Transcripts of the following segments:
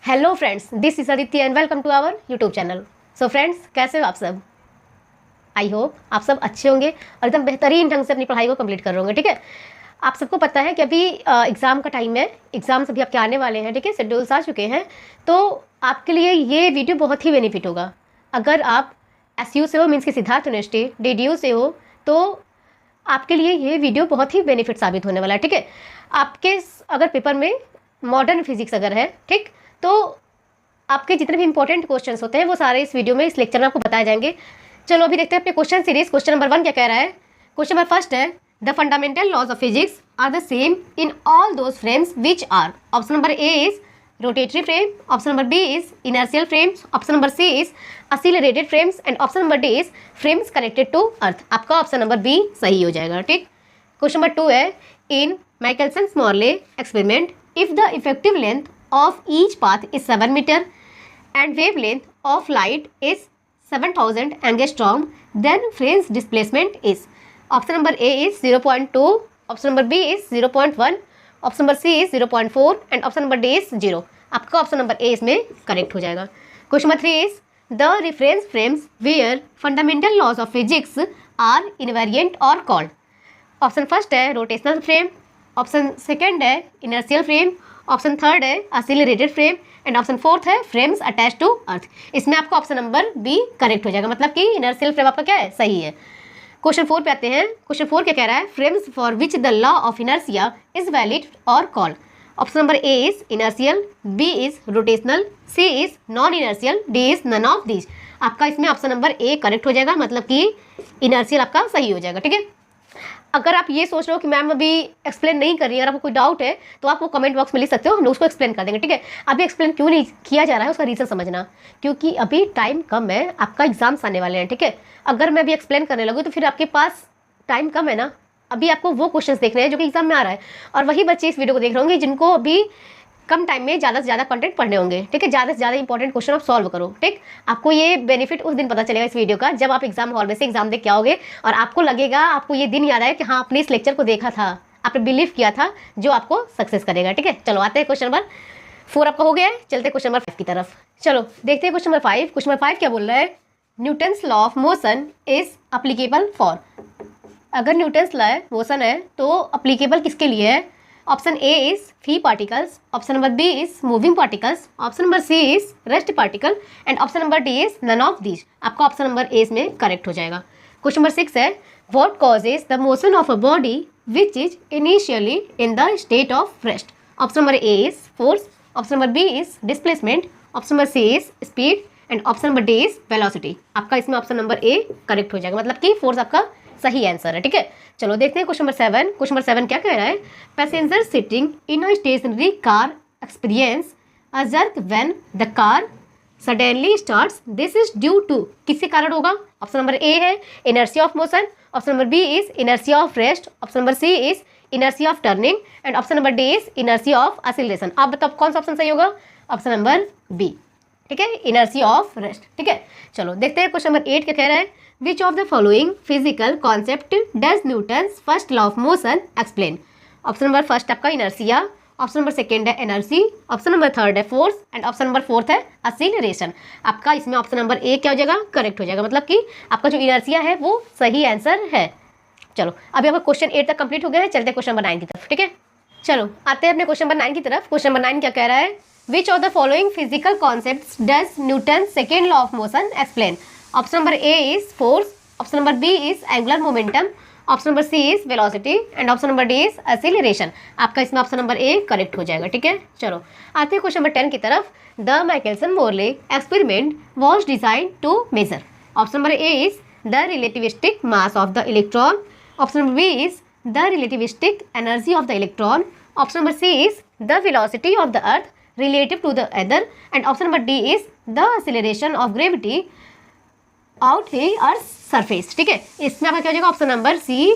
Hello friends, this is Aditi and welcome to our YouTube channel. So friends, कैसे हो आप सब? आई होप आप सब अच्छे होंगे और एकदम बेहतरीन ढंग से अपनी पढ़ाई को कंप्लीट कर रहे होंगे। ठीक है, आप सबको पता है कि अभी एग्ज़ाम का टाइम है, एग्ज़ाम्स अभी आपके आने वाले हैं। ठीक है, शेड्यूल्स आ चुके हैं, तो आपके लिए ये वीडियो बहुत ही बेनिफिट होगा। अगर आप SU से हो, मीन्स की सिद्धार्थ यूनिवर्सिटी DDU से हो, तो आपके लिए ये वीडियो बहुत ही बेनिफिट साबित होने वाला है। ठीक है, आपके अगर पेपर में मॉडर्न फिजिक्स अगर है, ठीक, तो आपके जितने भी इंपॉर्टेंट क्वेश्चंस होते हैं वो सारे इस वीडियो में, इस लेक्चर में आपको बताए जाएंगे। चलो अभी देखते हैं अपने क्वेश्चन सीरीज। क्वेश्चन नंबर 1 क्या कह रहा है? क्वेश्चन नंबर फर्स्ट है, the fundamental laws of physics are the same in all those frames which are. Option number A is rotatory frame, option number B is inertial frames, option number C is accelerated frames and option number D is frames connected to earth. आपका option number B सही हो जाएगा। ठीक, question number 2 है, in Michelson Morley experiment if the effective length of each path is 7 meter and wavelength of light is 7000 angstrom, then Franz displacement is. Option number A is 0.2, option number B is 0.1, option number C is 0.4 and option number D is 0. आपका option number A इसमें correct हो जाएगा। Question number 3 is the reference frames where fundamental laws of physics are invariant और called. Option first है rotational frame, option second है inertial frame, option third है accelerated frame and option fourth है frames attach to earth. इसमें आपका option number B correct हो जाएगा, मतलब कि इनर्शियल फ्रेम आपका क्या है, सही है। क्वेश्चन 4 पे आते हैं। क्वेश्चन 4 क्या कह रहा है? Frames for which the law of inertia is valid और called. Option number A is inertial, B is rotational, C is non inertial, D is none of these. आपका इसमें ऑप्शन नंबर ए करेक्ट हो जाएगा, मतलब कि inertial आपका सही हो जाएगा। ठीक है, अगर आप ये सोच रहे हो कि मैम अभी एक्सप्लेन नहीं कर रही है, अगर आपको कोई डाउट है तो आप वो कमेंट बॉक्स में लिख सकते हो, हम उसको एक्सप्लेन कर देंगे। ठीक है, अभी एक्सप्लेन क्यों नहीं किया जा रहा है उसका रीज़न समझना, क्योंकि अभी टाइम कम है, आपका एग्जाम्स आने वाले हैं। ठीक है, अगर मैं अभी एक्सप्लेन करने लगूँ तो फिर आपके पास टाइम कम है ना, अभी आपको वो क्वेश्चन देखने हैं जो कि एग्जाम में आ रहा है, और वही बच्चे इस वीडियो को देख रहे होंगे जिनको अभी कम टाइम में ज़्यादा से ज़्यादा कंटेंट पढ़ने होंगे। ठीक है, ज़्यादा से ज़्यादा इंपॉर्टेंट क्वेश्चन आप सॉल्व करो। ठीक, आपको ये बेनिफिट उस दिन पता चलेगा इस वीडियो का, जब आप एग्जाम हॉल में से एग्जाम देख के आओगे और आपको लगेगा, आपको ये दिन याद आए कि हाँ आपने इस लेक्चर को देखा था, आपने बिलीव किया था, जो आपको सक्सेस करेगा। ठीक है, चलो आते हैं क्वेश्चन नंबर 4 आपका हो गया है, चलते हैं क्वेश्चन नंबर 5 की तरफ। चलो देखते हैं क्वेश्चन नंबर 5। क्वेश्चन नंबर 5 क्या बोल रहा है? Newton's law of motion is applicable for. अगर न्यूटन्स लॉ मोशन है तो अप्लीकेबल किसके लिए है? Option A is free particles, option number B is moving particles, option number C is rest particle and option number D is none of these. आपका option number A इसमें correct हो जाएगा। Question number 6 है, what causes the motion of a body which is initially in the state of rest. Option number A is force, option number B is displacement, option number C is speed and option number D is velocity. आपका इसमें option number A correct हो जाएगा, मतलब कि force आपका सही answer है। ठीक है, चलो देखते हैं क्वेश्चन नंबर 7। क्वेश्चन नंबर 7 क्या कह रहा है? Passenger sitting in a stationary car experience a jerk when the car suddenly starts, this is due to. किसके कारण होगा? ऑप्शन नंबर ए है inertia of motion, option number B is inertia of rest, option number C is inertia of turning and option number D is inertia of acceleration. आप बताओ कौन सा option सही होगा? Option number B. ठीक है, inertia of rest. ठीक है, चलो देखते हैं क्वेश्चन नंबर 8 क्या कह रहा है? Which of the following physical concept does Newton's first law of motion explain? Option number first आपका इनर्शिया, ऑप्शन नंबर सेकेंड है एनर्जी, ऑप्शन नंबर थर्ड है force and option number fourth है acceleration. आपका इसमें ऑप्शन नंबर ए क्या हो जाएगा? Correct हो जाएगा, मतलब कि आपका जो इनर्शिया है वो सही आंसर है। चलो अभी आपका क्वेश्चन 8 तक कंप्लीट हो गया है, चलते हैं क्वेश्चन नंबर 9 की तरफ। ठीक है, चलो आते हैं अपने क्वेश्चन नंबर 9 की तरफ। क्वेश्चन नंबर 9 क्या कह रहा है? Which of the following physical concepts does Newton second law of motion explain. Option number A is force, option number B is angular momentum, option number C is velocity and option number D is acceleration. आपका इसमें option number A correct हो जाएगा। ठीक है, चलो आते हैं question number 10 की तरफ। The Michelson Morley experiment was design to measure. Option number A is the relativistic mass of the electron, option number B is the relativistic energy of the electron, option number C is the velocity of the earth relative to the other and option number D is the acceleration of gravity out the earth surface. ठीक है, इसमें आपका क्या हो जाएगा? Option number C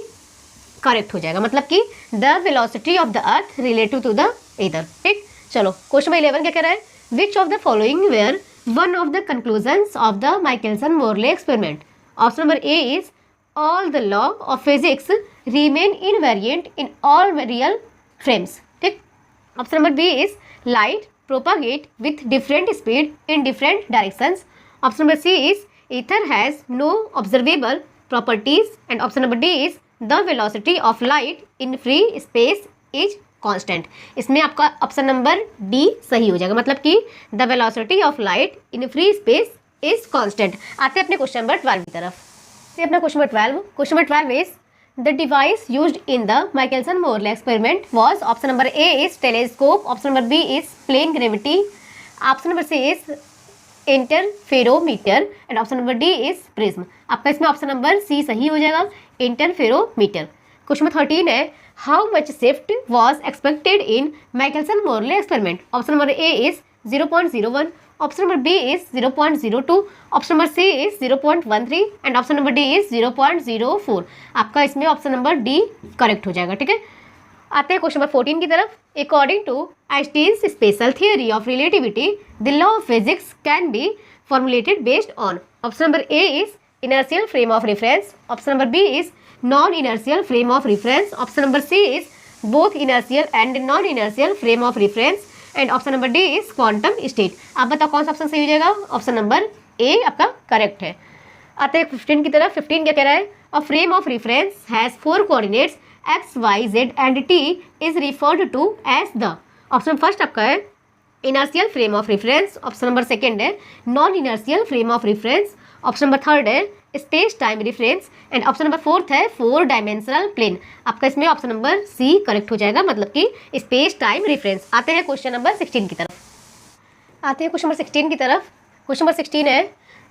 correct हो जाएगा, मतलब कि the velocity of the earth relative to the ether. ठीक, चलो क्वेश्चन नंबर 11 क्या कह रहा है? Which of the following were one of the conclusions of the Michelson Morley experiment. Option number A is all the law of physics remain invariant in all real frames. ठीक, option number B is light propagate with different speed in different directions. Option number C is ether has no observable properties, and option number D is the velocity of light in free space is constant. इसमें आपका option number D सही हो जाएगा, मतलब कि the velocity of light in free space is constant. आते हैं अपने क्वेश्चन नंबर 12 की तरफ। से अपना question number 12, question number 12 is the device used in the Michelson Morley experiment was, option number A is telescope, option number B is plane gravity, option number C is interferometer, and option number D is prism. आपका इसमें option number सी सही हो जाएगा, interferometer. Question number 13 है how much shift was expected in Michelson Morley experiment, option number A is 0.01, option number B is 0.02, option number C is 0.13, and option number D is 0.04। आपका इसमें option number D correct हो जाएगा, ठीक है। आते हैं question number 14 की तरफ। According to Einstein's special theory of relativity the law of physics can be formulated based on, option number A is inertial frame of reference, option number B is non inertial frame of reference, option number C is both inertial and non inertial frame of reference, and option number D is quantum state. आप बताओ कौन सा option सही हो जाएगा? Option number ए आपका correct है। आते हैं 15 की तरफ। 15 क्या कह रहा है? A frame of reference has 4 coordinates X Y Z and T is referred to as the, option first आपका है inertial frame of reference, option number second है non inertial frame of reference, option number third है space time reference, and option number fourth है 4 dimensional plane. आपका इसमें option number C correct हो जाएगा, मतलब कि स्पेस टाइम रेफरेंस। आते हैं क्वेश्चन नंबर 16 की तरफ। आते हैं क्वेश्चन नंबर 16 की तरफ। क्वेश्चन नंबर 16 है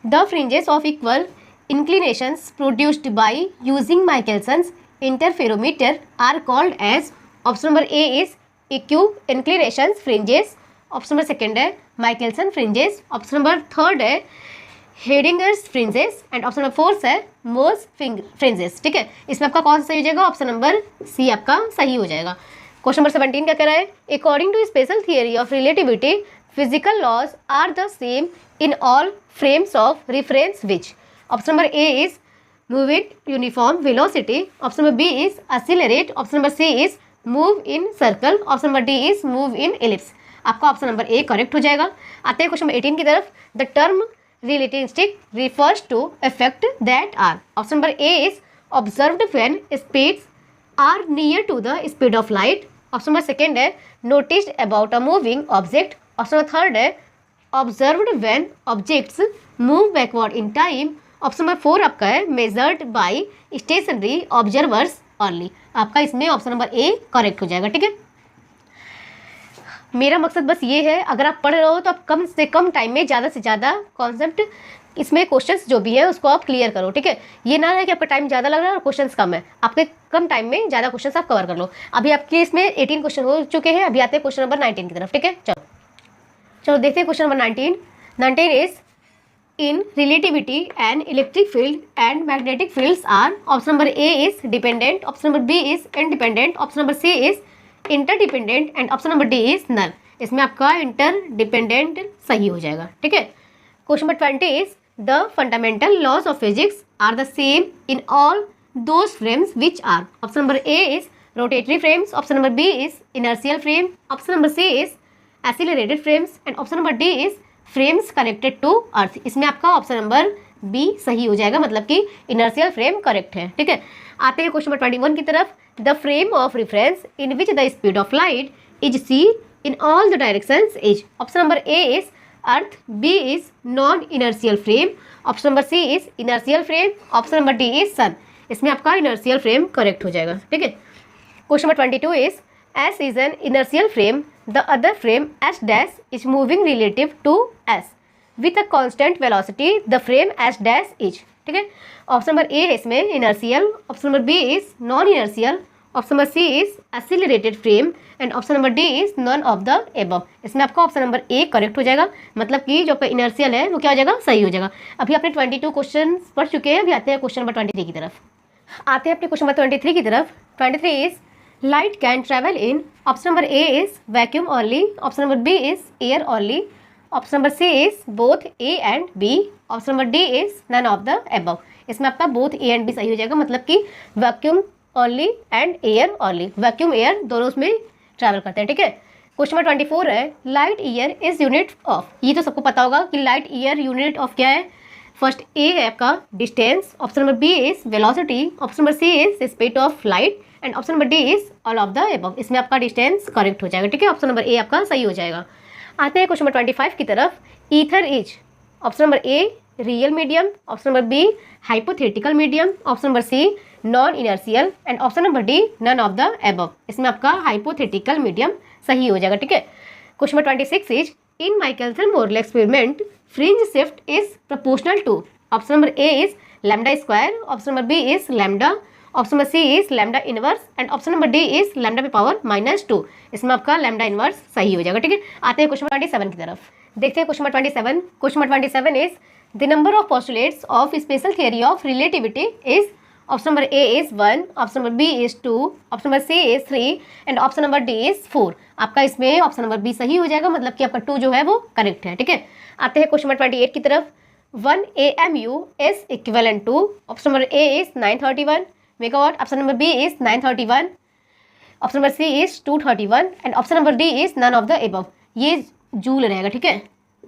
the fringes of equal inclinations produced by using Michelson's interferometer are called as, option number A is equal inclinations fringes, option number second है Michelson fringes, option number third है Haidinger's fringes, and option number fourth है Morse fringes, ठीक है। इसमें आपका कौन सा सही हो जाएगा? ऑप्शन नंबर सी आपका सही हो जाएगा। क्वेश्चन नंबर 17 क्या कह रहा है? According to special theory of relativity physical laws are the same in all frames of reference which, option number A is move it uniform velocity, option number B is accelerate, option number C is move in circle, option number D is move in ellipse. आपका option number A correct हो जाएगा। आते हैं question number 18 की तरफ। The term relativistic refers to effect that are, option number A is observed when speeds are near to the speed of light, option number second है noticed about a moving object, option number third है observed when objects move backward in time, option number 4 आपका है measured by stationary observers only। आपका इसमें option number A correct हो जाएगा, ठीक है। मेरा मकसद बस ये है, अगर आप पढ़ रहे हो तो आप कम से कम टाइम में ज़्यादा से ज़्यादा कॉन्सेप्ट इसमें क्वेश्चंस जो भी है उसको आप क्लियर करो, ठीक है। ये ना है कि आपका टाइम ज़्यादा लग रहा है और क्वेश्चंस कम है, आपके कम टाइम में ज़्यादा क्वेश्चंस आप कवर कर लो। अभी आपके इसमें 18 क्वेश्चन हो चुके हैं, अभी आते हैं क्वेश्चन नंबर 19 की तरफ, ठीक है। चलो देखते हैं question number 19। 19 is in relativity and electric field and magnetic fields are, option number A is dependent, option number B is independent, option number C is interdependent, and option number D is null. इसमें आपका interdependent सही हो जाएगा, ठीक है। Question number 20 is the fundamental laws of physics are the same in all those frames which are, option number A is rotatory frames, option number B is inertial frame, option number C is accelerated frames, and option number D is frames connected to earth. इसमें आपका option number B सही हो जाएगा, मतलब कि inertial frame correct है, ठीक है। आते हैं क्वेश्चन नंबर 21 की तरफ। The frame of reference in which the speed of light is C in all the directions is, option number A is earth, B is non inertial frame, option number C is inertial frame, option number D is sun। इसमें आपका inertial frame correct हो जाएगा, ठीक है। Question number 22 is S is an inertial frame, the other frame S dash is moving relative to S with a constant velocity, the frame S dash is, ठीक है। Option number A है इसमें inertial, option number B is non inertial, option number C is accelerated frame, and option number D is none of the above. इसमें आपका option number A correct हो जाएगा, मतलब कि जो आपका इनर्शियल है वो क्या हो जाएगा? सही हो जाएगा। अभी आपने 22 क्वेश्चन पढ़ चुके हैं, अभी आते हैं क्वेश्चन नंबर 23 की तरफ। आते हैं अपने क्वेश्चन नंबर 23 की तरफ। 23 is light can travel in, option number A is vacuum only, option number B is air only, option number C is both A and B, option number D is none of the above. इसमें आपका both A and B सही हो जाएगा, मतलब कि vacuum only and air only, vacuum air दोनों उसमें travel करते हैं, ठीक है। क्वेश्चन नंबर 24 है light year is unit of. ये तो सबको पता होगा कि लाइट ईयर यूनिट ऑफ क्या है। फर्स्ट ए है आपका distance, option number B is velocity, option number C is speed of light and option number D is all of the above. इसमें आपका डिस्टेंस करेक्ट हो जाएगा, ठीक है। ऑप्शन नंबर ए आपका सही हो जाएगा। आते हैं क्वेश्चन नंबर 25 की तरफ। Ether is option number A real medium, option number B hypothetical medium, option number C non inertial and option number D none of the above. इसमें आपका हाइपोथेटिकल मीडियम सही हो जाएगा, ठीक है। Question number 26 is in Michelson Morley experiment fringe shift is proportional to. Option number A is lambda square, option number B is lambda, option number C is lambda inverse and option number D is lambda पे power -2। इसमें आपका lambda inverse सही हो जाएगा, ठीक है। आते हैं क्वेश्चन नंबर 27 की तरफ। देखते हैं question number 27। Question number 27 is the number of postulates of special theory of relativity is. Option number A is 1, option number B is 2, option number C is 3 and option number D is 4। आपका इसमें option number B सही हो जाएगा, मतलब कि आपका 2 जो है वो करेक्ट है, ठीक है। आते हैं क्वेश्चन नंबर 28 की तरफ। 1 AMU is equivalent to, option number A is 931 megawatt, option number B is 931, option number C is 231 and option number D is none of the above. ये जूल रहेगा, ठीक है।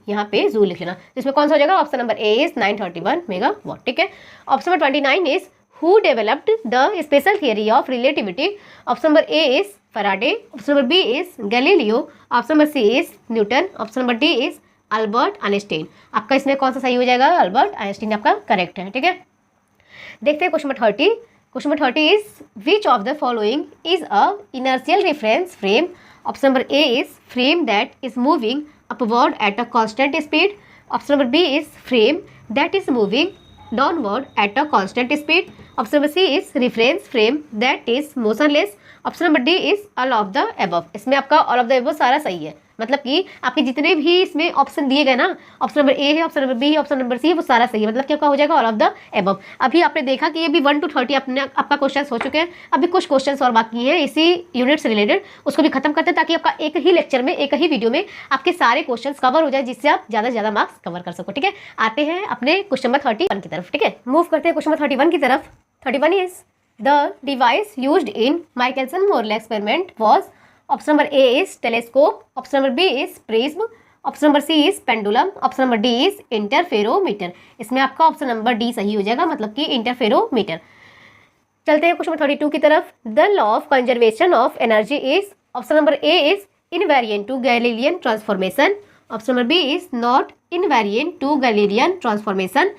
यहाँ पे जूल लिख लेना, जिसमें कौन सा हो जाएगा, option number A is 931 megawatt, ठीक है। Option number 29 is who developed the special theory of relativity. Option number A is Faraday, option number B is Galileo, option number C is Newton, option number D is Albert Einstein. आपका इसमें कौन सा सही हो जाएगा, Albert Einstein आपका correct है, ठीक है। देखते हैं question number 30। Question number 30 is which of the following is a inertial reference frame. Option number A is frame that is moving upward at a constant speed, option number B is frame that is moving downward at a constant speed, option number C is reference frame that is motionless, option number D is all of the above. इसमें आपका all of the above सारा सही है, मतलब कि आपके जितने भी इसमें ऑप्शन दिए गए ना, ऑप्शन नंबर ए है, ऑप्शन नंबर बी है, ऑप्शन नंबर सी है, वो सारा सही है, मतलब कि आपका हो जाएगा ऑल ऑफ द एबव। अभी आपने देखा कि ये भी 1 to 30 आपका क्वेश्चन हो चुके हैं। अभी कुछ क्वेश्चन और बाकी हैं इसी यूनिट से रिलेटेड, उसको भी खत्म करते हैं ताकि आपका एक ही लेक्चर में, एक ही वीडियो में आपके सारे क्वेश्चन कवर हो जाए, जिससे आप ज़्यादा से ज़्यादा मार्क्स कवर कर सको, ठीक है। आते हैं अपने क्वेश्चन नंबर 31 की तरफ, ठीक है। मूव करते हैं क्वेश्चन नंबर 31 की तरफ। 31 is the device used in Michelson Morley experiment was. Option number A is telescope, option number B is prism, option number C is pendulum, option number D is interferometer. इसमें आपका option number D सही हो जाएगा, मतलब कि interferometer. चलते हैं question number 32 की तरफ। The law of conservation of energy is. Option number A is invariant to Galilean transformation, option number B is not invariant to Galilean transformation,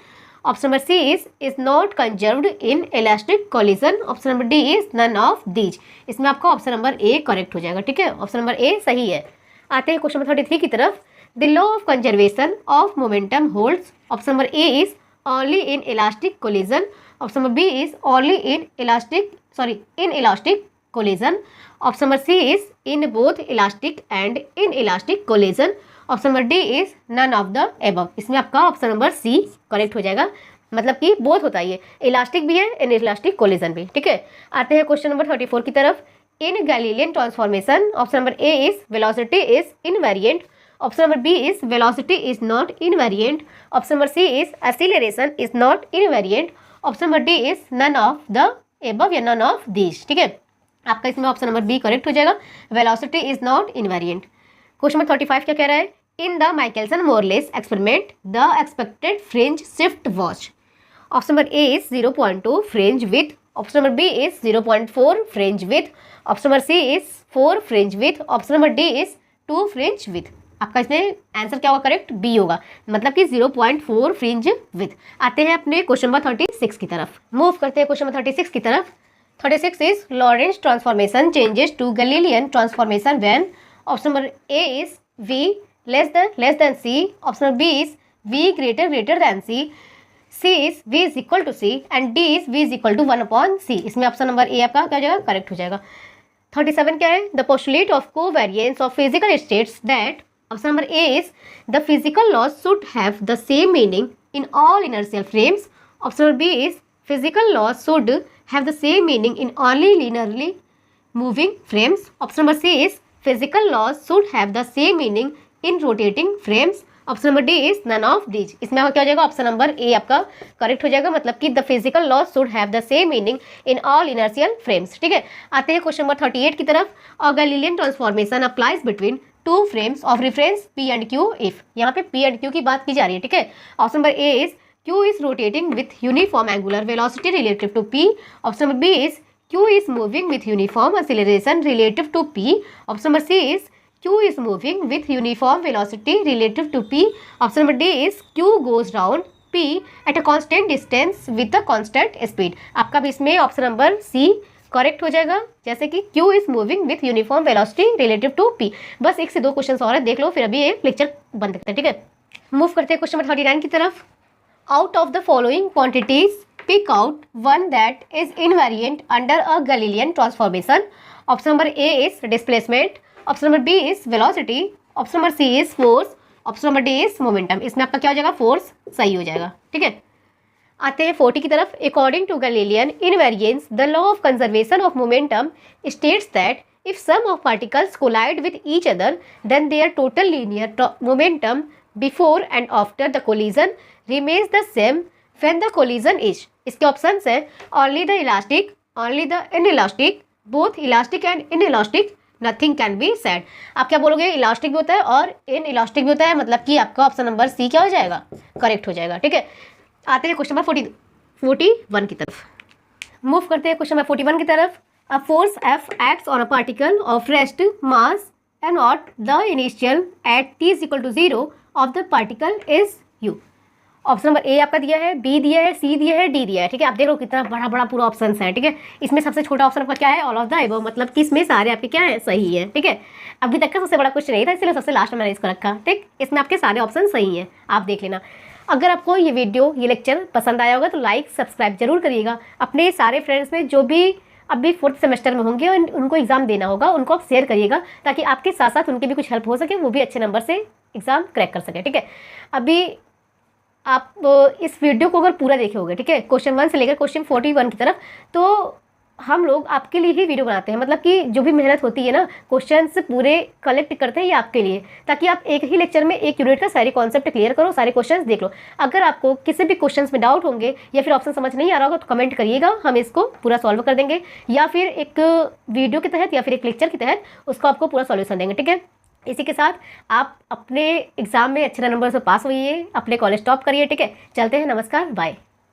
option number C is not conserved in elastic collision, option number D is none of these. इसमें आपका option number A correct हो जाएगा, ठीक है। Option number ए सही है। आते हैं क्वेश्चन नंबर 33 की तरफ। The law of conservation of momentum holds. Option number A is only in elastic collision, option number B is only in elastic collision, option number C is in both elastic and in elastic collision, option number D is none of the above. इसमें आपका option number C correct हो जाएगा, मतलब कि both होता है, ये elastic भी है इन इलास्टिक कोलिजन भी, ठीक है। आते हैं क्वेश्चन नंबर 34 की तरफ। In Galilean transformation option number A is velocity is invariant, option number B is velocity is not invariant, option number C is acceleration is not invariant, option number D is none of the above या none of these, ठीक है। आपका इसमें option number B correct हो जाएगा, velocity is not invariant. Question number 35 क्या कह रहा है। In the Michelson Morley experiment the expected fringe shift watch. Option number A is 0.2 fringe width, option number B is 0.4 fringe width, option number C is 4 fringe width, option number D is 2 fringe width. आपका इसमें answer क्या होगा, correct B होगा, मतलब कि 0.4 fringe with. आते हैं अपने क्वेश्चन नंबर 36 की तरफ। मूव करते हैं क्वेश्चन नंबर 36 की तरफ। 36 is Lorentz transformation changes to Galilean transformation when. Option number A is V less than C, option number B is V greater than C, C is v is equal to C and D is v is equal to 1/c। इसमें option number ए आपका क्या हो जाएगा, correct हो जाएगा। 37 क्या है। The postulate of covariance of physical states that. Option number A is the physical laws should have the same meaning in all inertial frames, option number B is physical laws should have the same meaning in only linearly moving frames, option number C is physical laws should have the same meaning in rotating frames, option number D is none of these. इसमें आपका क्या हो जाएगा, option number ए आपका correct हो जाएगा, मतलब कि the physical laws should have the same meaning in all inertial frames. ठीक है, आते हैं क्वेश्चन नंबर 38 की तरफ। A Galilean transformation applies between two frames of reference P and Q if. यहाँ पे पी एंड क्यू की बात की जा रही है। ठीक है, option number A is Q is rotating with uniform angular velocity relative to P. Option number B is Q is moving with uniform acceleration relative to P. Option number C is Q is moving with uniform velocity relative to P. Option number D is Q goes round P at a constant distance with a constant speed. आपका भी इसमें option number C correct हो जाएगा, जैसे कि Q is moving with uniform velocity relative to P। बस एक से दो क्वेश्चन और है, देख लो, फिर अभी ये लेक्चर बंद करते हैं। ठीक है, मूव करते हैं क्वेश्चन नंबर 39 की तरफ। Out of the following quantities, pick out one that is invariant under a Galilean transformation. Option number A is displacement. Option number B is velocity. Option number C is force. Option number D is momentum. इसमें आपका क्या हो जाएगा, force सही हो जाएगा। ठीक है, आते हैं 40 की तरफ। According to Galilean invariance, the law of conservation of momentum states that if some of particles collide with each other, then their total linear momentum before and after the collision remains the same when the collision is। इसके option है only the elastic, only the inelastic, both elastic and inelastic, nothing can be said। आप क्या बोलोगे, elastic भी होता है और inelastic भी होता है, मतलब कि आपका ऑप्शन नंबर सी क्या हो जाएगा, करेक्ट हो जाएगा। ठीक है, आते हैं क्वेश्चन नंबर 41 की तरफ। मूव करते हैं क्वेश्चन नंबर 41 की तरफ। A force F acts on a particle of rest mass and not the initial at t is equal to 0 of the particle is u। Option number ए आपका दिया है, B दिया है, सी दिया है, डी दिया है। ठीक है, आप देख लो कितना बड़ा बड़ा पूरा ऑप्शन है। ठीक है, इसमें सबसे छोटा ऑप्शन आपका क्या है, ऑल ऑफ द अबव, मतलब कि इसमें सारे आपके क्या है, सही है। ठीक है, अभी तक का सबसे बड़ा क्वेश्चन नहीं था, इसलिए सबसे लास्ट में मैंने इसको रखा। ठीक, इसमें आपके सारे ऑप्शन सही हैं, आप देख लेना। अगर आपको ये वीडियो, ये लेक्चर पसंद आया होगा तो लाइक सब्सक्राइब जरूर करिएगा। अपने सारे फ्रेंड्स में जो भी अभी 4th सेमेस्टर में होंगे और उनको एग्जाम देना होगा, उनको आप शेयर करिएगा, ताकि आपके साथ साथ उनकी भी कुछ हेल्प हो सके, वो भी अच्छे नंबर से एग्जाम क्रैक कर सके। ठीक है, अभी आप इस वीडियो को अगर पूरा देखे होगे, ठीक है, क्वेश्चन 1 से लेकर क्वेश्चन 41 की तरफ, तो हम लोग आपके लिए ही वीडियो बनाते हैं। मतलब कि जो भी मेहनत होती है ना, क्वेश्चंस पूरे कलेक्ट करते हैं ये आपके लिए, ताकि आप एक ही लेक्चर में एक यूनिट का सारे कॉन्सेप्ट क्लियर करो, सारे क्वेश्चंस देख लो। अगर आपको किसी भी क्वेश्चंस में डाउट होंगे या फिर ऑप्शन समझ नहीं आ रहा होगा तो कमेंट करिएगा, हम इसको पूरा सॉल्व कर देंगे, या फिर एक वीडियो के तहत या फिर एक लेक्चर के तहत उसको आपको पूरा सॉल्यूशन देंगे। ठीक है, इसी के साथ आप अपने एग्जाम में अच्छे नंबर से पास होइए, अपने कॉलेज टॉप करिए। ठीक है, चलते हैं, नमस्कार, बाय।